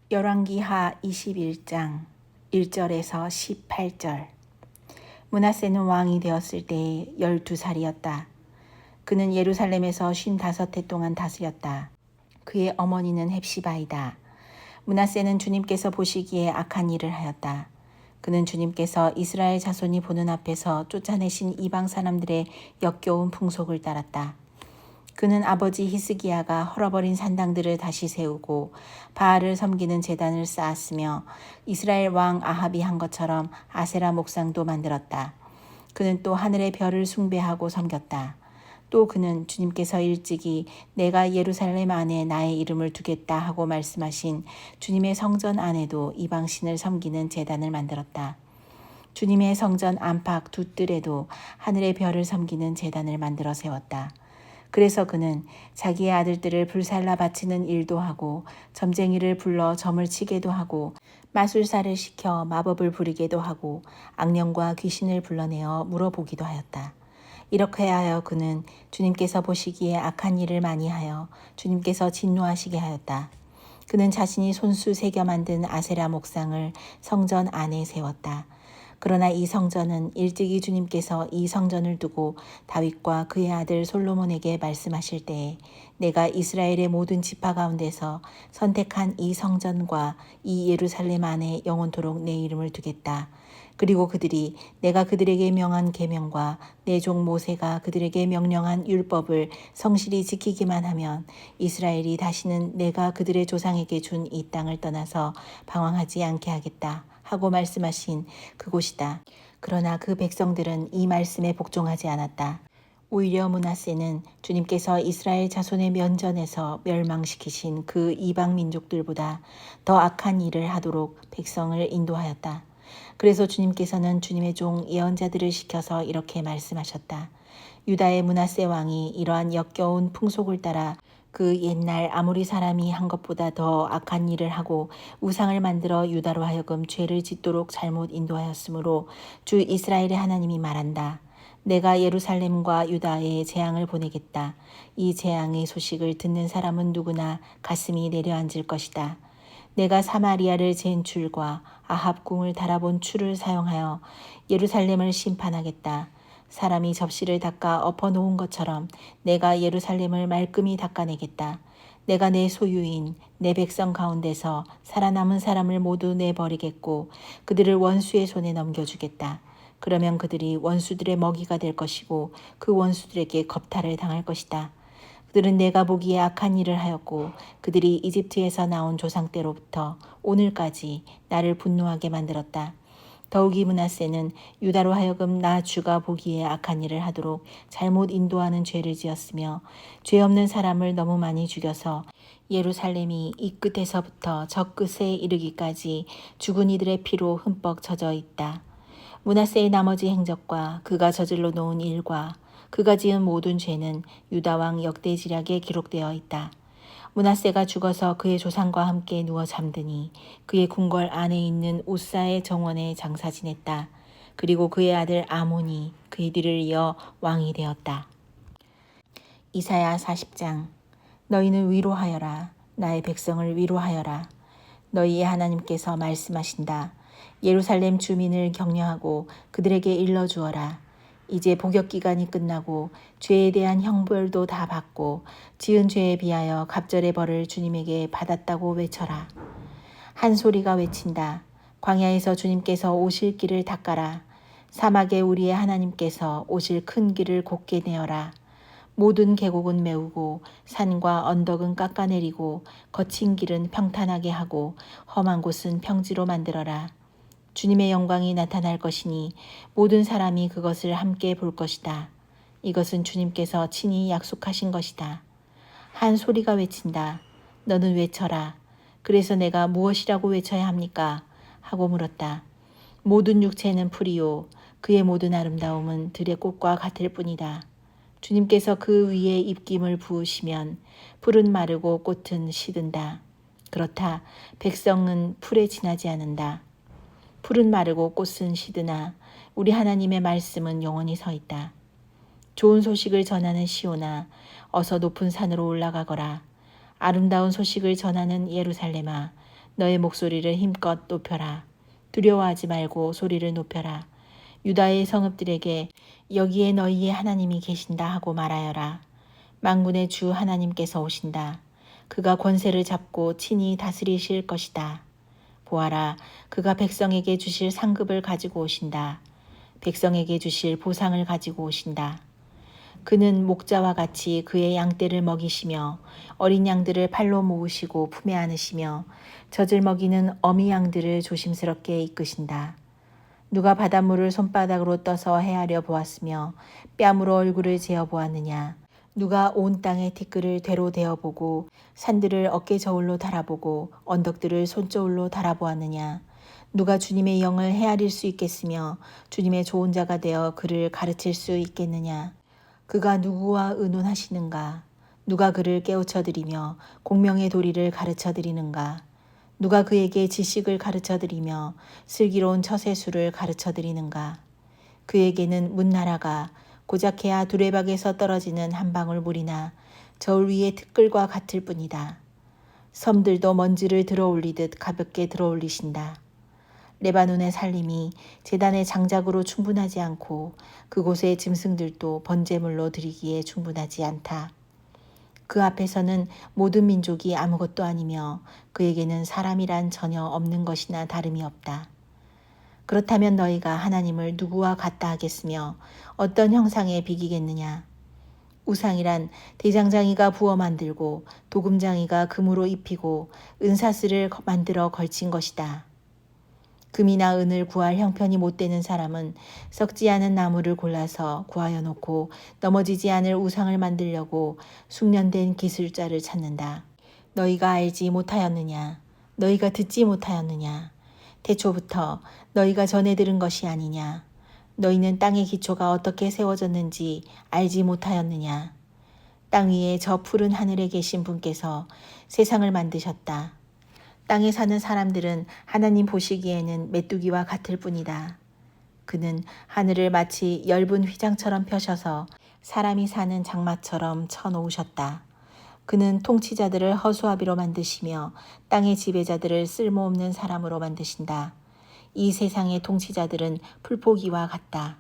열왕기하 21장 1절에서 18절. 므낫세는 왕이 되었을 때 12살이었다. 그는 예루살렘에서 55해 동안 다스렸다. 그의 어머니는 헵시바이다. 므낫세는 주님께서 보시기에 악한 일을 하였다. 그는 주님께서 이스라엘 자손이 보는 앞에서 쫓아내신 이방 사람들의 역겨운 풍속을 따랐다. 그는 아버지 히스기야가 헐어버린 산당들을 다시 세우고 바알을 섬기는 제단을 쌓았으며 이스라엘 왕 아합이 한 것처럼 아세라 목상도 만들었다. 그는 또 하늘의 별을 숭배하고 섬겼다. 또 그는 주님께서 일찍이 내가 예루살렘 안에 나의 이름을 두겠다 하고 말씀하신 주님의 성전 안에도 이방신을 섬기는 제단을 만들었다. 주님의 성전 안팎 두 뜰에도 하늘의 별을 섬기는 제단을 만들어 세웠다. 그래서 그는 자기의 아들들을 불살라 바치는 일도 하고 점쟁이를 불러 점을 치게도 하고 마술사를 시켜 마법을 부리게도 하고 악령과 귀신을 불러내어 물어보기도 하였다. 이렇게 하여 그는 주님께서 보시기에 악한 일을 많이 하여 주님께서 진노하시게 하였다. 그는 자신이 손수 새겨 만든 아세라 목상을 성전 안에 세웠다. 그러나 이 성전은 일찍이 주님께서 이 성전을 두고 다윗과 그의 아들 솔로몬에게 말씀하실 때에 내가 이스라엘의 모든 지파 가운데서 선택한 이 성전과 이 예루살렘 안에 영원토록 내 이름을 두겠다. 그리고 그들이 내가 그들에게 명한 계명과 내 종 모세가 그들에게 명령한 율법을 성실히 지키기만 하면 이스라엘이 다시는 내가 그들의 조상에게 준 이 땅을 떠나서 방황하지 않게 하겠다 하고 말씀하신 그곳이다. 그러나 그 백성들은 이 말씀에 복종하지 않았다. 오히려 므낫세는 주님께서 이스라엘 자손의 면전에서 멸망시키신 그 이방 민족들보다 더 악한 일을 하도록 백성을 인도하였다. 그래서 주님께서는 주님의 종 예언자들을 시켜서 이렇게 말씀하셨다. 유다의 므낫세 왕이 이러한 역겨운 풍속을 따라 그 옛날 아모리 사람이 한 것보다 더 악한 일을 하고 우상을 만들어 유다로 하여금 죄를 짓도록 잘못 인도하였으므로 주 이스라엘의 하나님이 말한다. 내가 예루살렘과 유다에 재앙을 보내겠다. 이 재앙의 소식을 듣는 사람은 누구나 가슴이 내려앉을 것이다. 내가 사마리아를 잰 줄과 아합 궁을 달아본 추를 사용하여 예루살렘을 심판하겠다. 사람이 접시를 닦아 엎어놓은 것처럼 내가 예루살렘을 말끔히 닦아내겠다. 내가 내 소유인 내 백성 가운데서 살아남은 사람을 모두 내버리겠고 그들을 원수의 손에 넘겨주겠다. 그러면 그들이 원수들의 먹이가 될 것이고 그 원수들에게 겁탈을 당할 것이다. 그들은 내가 보기에 악한 일을 하였고 그들이 이집트에서 나온 조상 때로부터 오늘까지 나를 분노하게 만들었다. 더욱이 므낫세는 유다로 하여금 나 주가 보기에 악한 일을 하도록 잘못 인도하는 죄를 지었으며 죄 없는 사람을 너무 많이 죽여서 예루살렘이 이 끝에서부터 저 끝에 이르기까지 죽은 이들의 피로 흠뻑 젖어 있다. 므낫세의 나머지 행적과 그가 저질러 놓은 일과 그가 지은 모든 죄는 유다 왕 역대지략에 기록되어 있다. 므낫세가 죽어서 그의 조상과 함께 누워 잠드니 그의 궁궐 안에 있는 우사의 정원에 장사 지냈다. 그리고 그의 아들 아몬이 그의 뒤를 이어 왕이 되었다. 이사야 40장. 너희는 위로하여라. 나의 백성을 위로하여라. 너희의 하나님께서 말씀하신다. 예루살렘 주민을 격려하고 그들에게 일러주어라. 이제 복역 기간이 끝나고 죄에 대한 형벌도 다 받고 지은 죄에 비하여 갑절의 벌을 주님에게 받았다고 외쳐라. 한 소리가 외친다. 광야에서 주님께서 오실 길을 닦아라. 사막에 우리의 하나님께서 오실 큰 길을 곧게 내어라. 모든 계곡은 메우고 산과 언덕은 깎아내리고 거친 길은 평탄하게 하고 험한 곳은 평지로 만들어라. 주님의 영광이 나타날 것이니 모든 사람이 그것을 함께 볼 것이다. 이것은 주님께서 친히 약속하신 것이다. 한 소리가 외친다. 너는 외쳐라. 그래서 내가 무엇이라고 외쳐야 합니까? 하고 물었다. 모든 육체는 풀이요. 그의 모든 아름다움은 들의 꽃과 같을 뿐이다. 주님께서 그 위에 입김을 부으시면 풀은 마르고 꽃은 시든다. 그렇다. 백성은 풀에 지나지 않는다. 풀은 마르고 꽃은 시드나 우리 하나님의 말씀은 영원히 서 있다. 좋은 소식을 전하는 시온아, 어서 높은 산으로 올라가거라. 아름다운 소식을 전하는 예루살렘아, 너의 목소리를 힘껏 높여라. 두려워하지 말고 소리를 높여라. 유다의 성읍들에게 여기에 너희의 하나님이 계신다 하고 말하여라. 만군의 주 하나님께서 오신다. 그가 권세를 잡고 친히 다스리실 것이다. 보아라, 그가 백성에게 주실 상급을 가지고 오신다. 백성에게 주실 보상을 가지고 오신다. 그는 목자와 같이 그의 양떼를 먹이시며 어린 양들을 팔로 모으시고 품에 안으시며 젖을 먹이는 어미 양들을 조심스럽게 이끄신다. 누가 바닷물을 손바닥으로 떠서 헤아려 보았으며 뺨으로 얼굴을 재어 보았느냐. 누가 온 땅의 티끌을 되로 대어보고 산들을 어깨 저울로 달아보고 언덕들을 손저울로 달아보았느냐. 누가 주님의 영을 헤아릴 수 있겠으며 주님의 좋은 자가 되어 그를 가르칠 수 있겠느냐. 그가 누구와 의논하시는가. 누가 그를 깨우쳐드리며 공명의 도리를 가르쳐드리는가. 누가 그에게 지식을 가르쳐드리며 슬기로운 처세술을 가르쳐드리는가. 그에게는 문나라가 고작해야 두레박에서 떨어지는 한 방울 물이나 저울 위의 티끌과 같을 뿐이다. 섬들도 먼지를 들어올리듯 가볍게 들어올리신다. 레바논의 살림이 제단의 장작으로 충분하지 않고 그곳의 짐승들도 번제물로 드리기에 충분하지 않다. 그 앞에서는 모든 민족이 아무것도 아니며 그에게는 사람이란 전혀 없는 것이나 다름이 없다. 그렇다면 너희가 하나님을 누구와 같다 하겠으며 어떤 형상에 비기겠느냐. 우상이란 대장장이가 부어 만들고 도금장이가 금으로 입히고 은사슬을 만들어 걸친 것이다. 금이나 은을 구할 형편이 못 되는 사람은 썩지 않은 나무를 골라서 구하여 놓고 넘어지지 않을 우상을 만들려고 숙련된 기술자를 찾는다. 너희가 알지 못하였느냐? 너희가 듣지 못하였느냐? 태초부터 너희가 전해 들은 것이 아니냐? 너희는 땅의 기초가 어떻게 세워졌는지 알지 못하였느냐? 땅 위에 저 푸른 하늘에 계신 분께서 세상을 만드셨다. 땅에 사는 사람들은 하나님 보시기에는 메뚜기와 같을 뿐이다. 그는 하늘을 마치 엷은 휘장처럼 펴셔서 사람이 사는 장마처럼 쳐놓으셨다. 그는 통치자들을 허수아비로 만드시며 땅의 지배자들을 쓸모없는 사람으로 만드신다. 이 세상의 통치자들은 풀포기와 같다.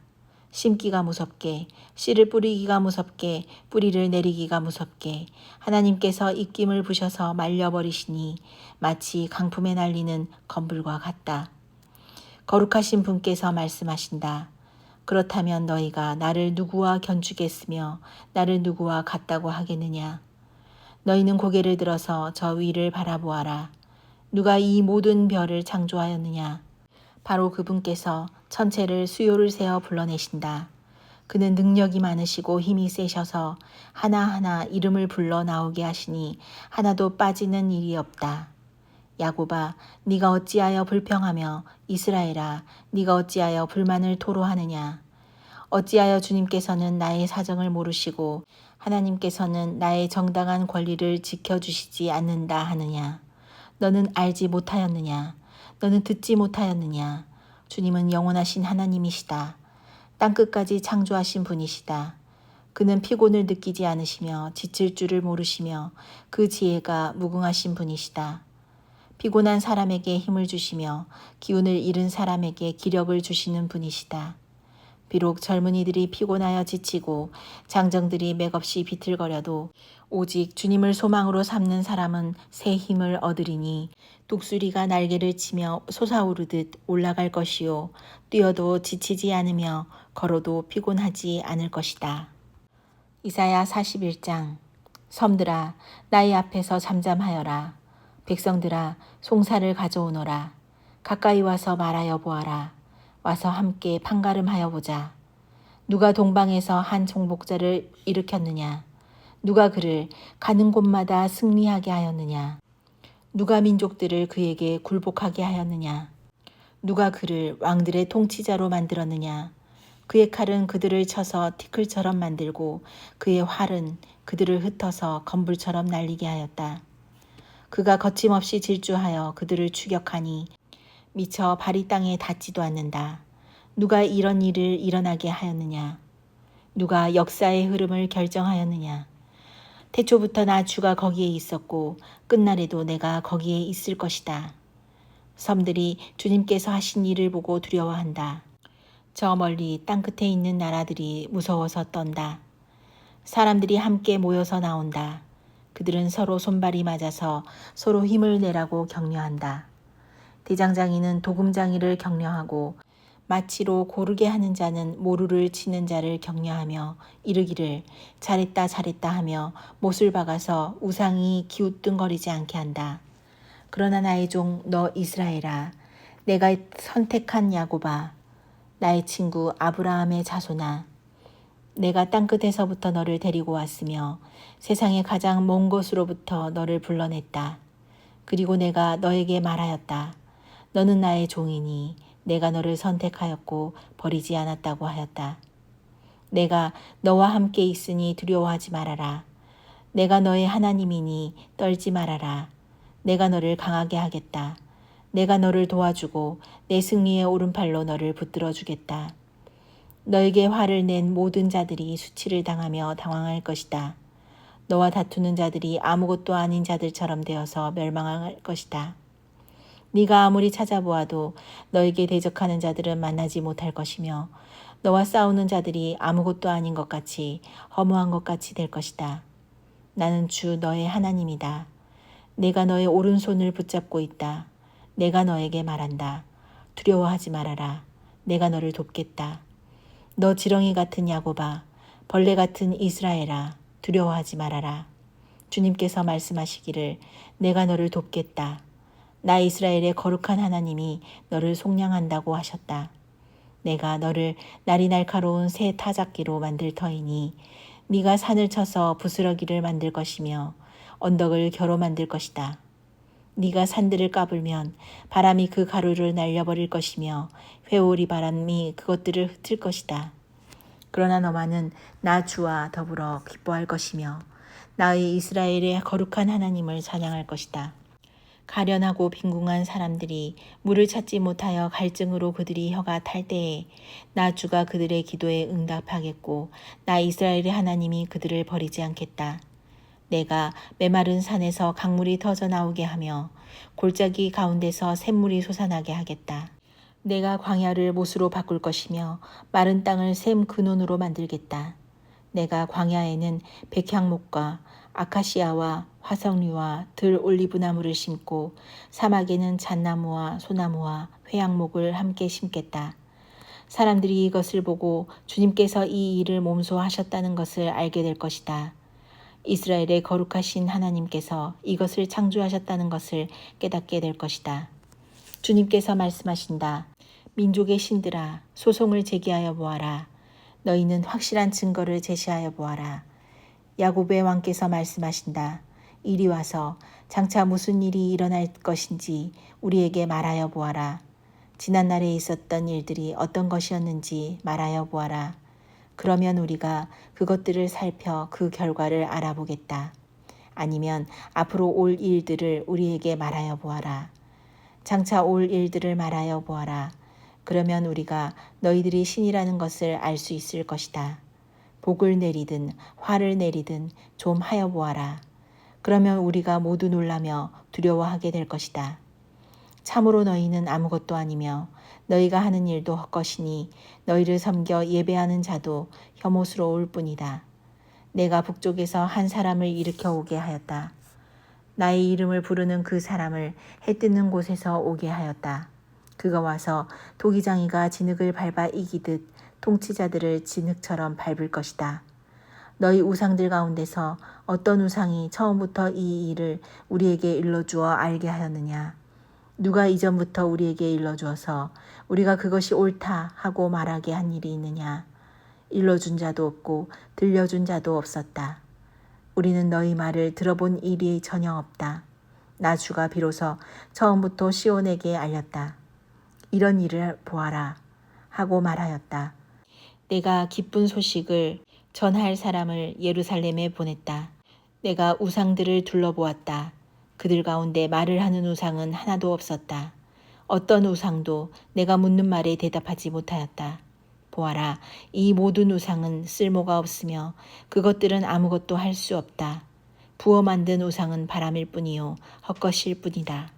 심기가 무섭게, 씨를 뿌리기가 무섭게, 뿌리를 내리기가 무섭게 하나님께서 입김을 부셔서 말려버리시니 마치 강품에 날리는 검불과 같다. 거룩하신 분께서 말씀하신다. 그렇다면 너희가 나를 누구와 견주겠으며 나를 누구와 같다고 하겠느냐. 너희는 고개를 들어서 저 위를 바라보아라. 누가 이 모든 별을 창조하였느냐. 바로 그분께서 천체를 수요를 세어 불러내신다. 그는 능력이 많으시고 힘이 세셔서 하나하나 이름을 불러 나오게 하시니 하나도 빠지는 일이 없다. 야곱아, 네가 어찌하여 불평하며 이스라엘아, 네가 어찌하여 불만을 토로하느냐. 어찌하여 주님께서는 나의 사정을 모르시고 하나님께서는 나의 정당한 권리를 지켜주시지 않는다 하느냐. 너는 알지 못하였느냐. 너는 듣지 못하였느냐. 주님은 영원하신 하나님이시다. 땅끝까지 창조하신 분이시다. 그는 피곤을 느끼지 않으시며 지칠 줄을 모르시며 그 지혜가 무궁하신 분이시다. 피곤한 사람에게 힘을 주시며 기운을 잃은 사람에게 기력을 주시는 분이시다. 비록 젊은이들이 피곤하여 지치고 장정들이 맥없이 비틀거려도 오직 주님을 소망으로 삼는 사람은 새 힘을 얻으리니 독수리가 날개를 치며 솟아오르듯 올라갈 것이요 뛰어도 지치지 않으며 걸어도 피곤하지 않을 것이다. 이사야 41장. 섬들아 나의 앞에서 잠잠하여라. 백성들아 송사를 가져오너라. 가까이 와서 말하여 보아라. 와서 함께 판가름하여 보자. 누가 동방에서 한 정복자를 일으켰느냐. 누가 그를 가는 곳마다 승리하게 하였느냐. 누가 민족들을 그에게 굴복하게 하였느냐. 누가 그를 왕들의 통치자로 만들었느냐. 그의 칼은 그들을 쳐서 티끌처럼 만들고 그의 활은 그들을 흩어서 검불처럼 날리게 하였다. 그가 거침없이 질주하여 그들을 추격하니 미쳐 발이 땅에 닿지도 않는다. 누가 이런 일을 일어나게 하였느냐. 누가 역사의 흐름을 결정하였느냐. 태초부터 나 주가 거기에 있었고 끝날에도 내가 거기에 있을 것이다. 섬들이 주님께서 하신 일을 보고 두려워한다. 저 멀리 땅끝에 있는 나라들이 무서워서 떤다. 사람들이 함께 모여서 나온다. 그들은 서로 손발이 맞아서 서로 힘을 내라고 격려한다. 대장장이는 도금장이를 격려하고 마치로 고르게 하는 자는 모루를 치는 자를 격려하며 이르기를 잘했다 잘했다 하며 못을 박아서 우상이 기우뚱거리지 않게 한다. 그러나 나의 종 너 이스라엘아, 내가 선택한 야곱아, 나의 친구 아브라함의 자손아, 내가 땅끝에서부터 너를 데리고 왔으며 세상의 가장 먼 곳으로부터 너를 불러냈다. 그리고 내가 너에게 말하였다. 너는 나의 종이니 내가 너를 선택하였고 버리지 않았다고 하였다. 내가 너와 함께 있으니 두려워하지 말아라. 내가 너의 하나님이니 떨지 말아라. 내가 너를 강하게 하겠다. 내가 너를 도와주고 내 승리의 오른팔로 너를 붙들어 주겠다. 너에게 화를 낸 모든 자들이 수치를 당하며 당황할 것이다. 너와 다투는 자들이 아무것도 아닌 자들처럼 되어서 멸망할 것이다. 네가 아무리 찾아보아도 너에게 대적하는 자들은 만나지 못할 것이며 너와 싸우는 자들이 아무것도 아닌 것 같이 허무한 것 같이 될 것이다. 나는 주 너의 하나님이다. 내가 너의 오른손을 붙잡고 있다. 내가 너에게 말한다. 두려워하지 말아라. 내가 너를 돕겠다. 너 지렁이 같은 야곱아, 벌레 같은 이스라엘아, 두려워하지 말아라. 주님께서 말씀하시기를 내가 너를 돕겠다. 나 이스라엘의 거룩한 하나님이 너를 속량한다고 하셨다. 내가 너를 날이 날카로운 새 타작기로 만들 터이니 네가 산을 쳐서 부스러기를 만들 것이며 언덕을 겨로 만들 것이다. 네가 산들을 까불면 바람이 그 가루를 날려버릴 것이며 회오리 바람이 그것들을 흩을 것이다. 그러나 너만은 나 주와 더불어 기뻐할 것이며 나의 이스라엘의 거룩한 하나님을 찬양할 것이다. 가련하고 빈궁한 사람들이 물을 찾지 못하여 갈증으로 그들이 혀가 탈 때에 나 주가 그들의 기도에 응답하겠고 나 이스라엘의 하나님이 그들을 버리지 않겠다. 내가 메마른 산에서 강물이 터져 나오게 하며 골짜기 가운데서 샘물이 솟아나게 하겠다. 내가 광야를 못으로 바꿀 것이며 마른 땅을 샘 근원으로 만들겠다. 내가 광야에는 백향목과 아카시아와 화석류와 들 올리브나무를 심고 사막에는 잣나무와 소나무와 회양목을 함께 심겠다. 사람들이 이것을 보고 주님께서 이 일을 몸소 하셨다는 것을 알게 될 것이다. 이스라엘의 거룩하신 하나님께서 이것을 창조하셨다는 것을 깨닫게 될 것이다. 주님께서 말씀하신다. 민족의 신들아, 소송을 제기하여 보아라. 너희는 확실한 증거를 제시하여 보아라. 야곱의 왕께서 말씀하신다. 이리 와서 장차 무슨 일이 일어날 것인지 우리에게 말하여 보아라. 지난날에 있었던 일들이 어떤 것이었는지 말하여 보아라. 그러면 우리가 그것들을 살펴 그 결과를 알아보겠다. 아니면 앞으로 올 일들을 우리에게 말하여 보아라. 장차 올 일들을 말하여 보아라. 그러면 우리가 너희들이 신이라는 것을 알 수 있을 것이다. 복을 내리든 화를 내리든 좀 하여 보아라. 그러면 우리가 모두 놀라며 두려워하게 될 것이다. 참으로 너희는 아무것도 아니며 너희가 하는 일도 헛것이니 너희를 섬겨 예배하는 자도 혐오스러울 뿐이다. 내가 북쪽에서 한 사람을 일으켜 오게 하였다. 나의 이름을 부르는 그 사람을 해 뜨는 곳에서 오게 하였다. 그가 와서 도기장이가 진흙을 밟아 이기듯 통치자들을 진흙처럼 밟을 것이다. 너희 우상들 가운데서 어떤 우상이 처음부터 이 일을 우리에게 일러주어 알게 하였느냐? 누가 이전부터 우리에게 일러주어서 우리가 그것이 옳다 하고 말하게 한 일이 있느냐? 일러준 자도 없고 들려준 자도 없었다. 우리는 너희 말을 들어본 일이 전혀 없다. 나 주가 비로소 처음부터 시온에게 알렸다. 이런 일을 보아라 하고 말하였다. 내가 기쁜 소식을 전할 사람을 예루살렘에 보냈다. 내가 우상들을 둘러보았다. 그들 가운데 말을 하는 우상은 하나도 없었다. 어떤 우상도 내가 묻는 말에 대답하지 못하였다. 보아라, 이 모든 우상은 쓸모가 없으며 그것들은 아무것도 할 수 없다. 부어 만든 우상은 바람일 뿐이요 헛것일 뿐이다.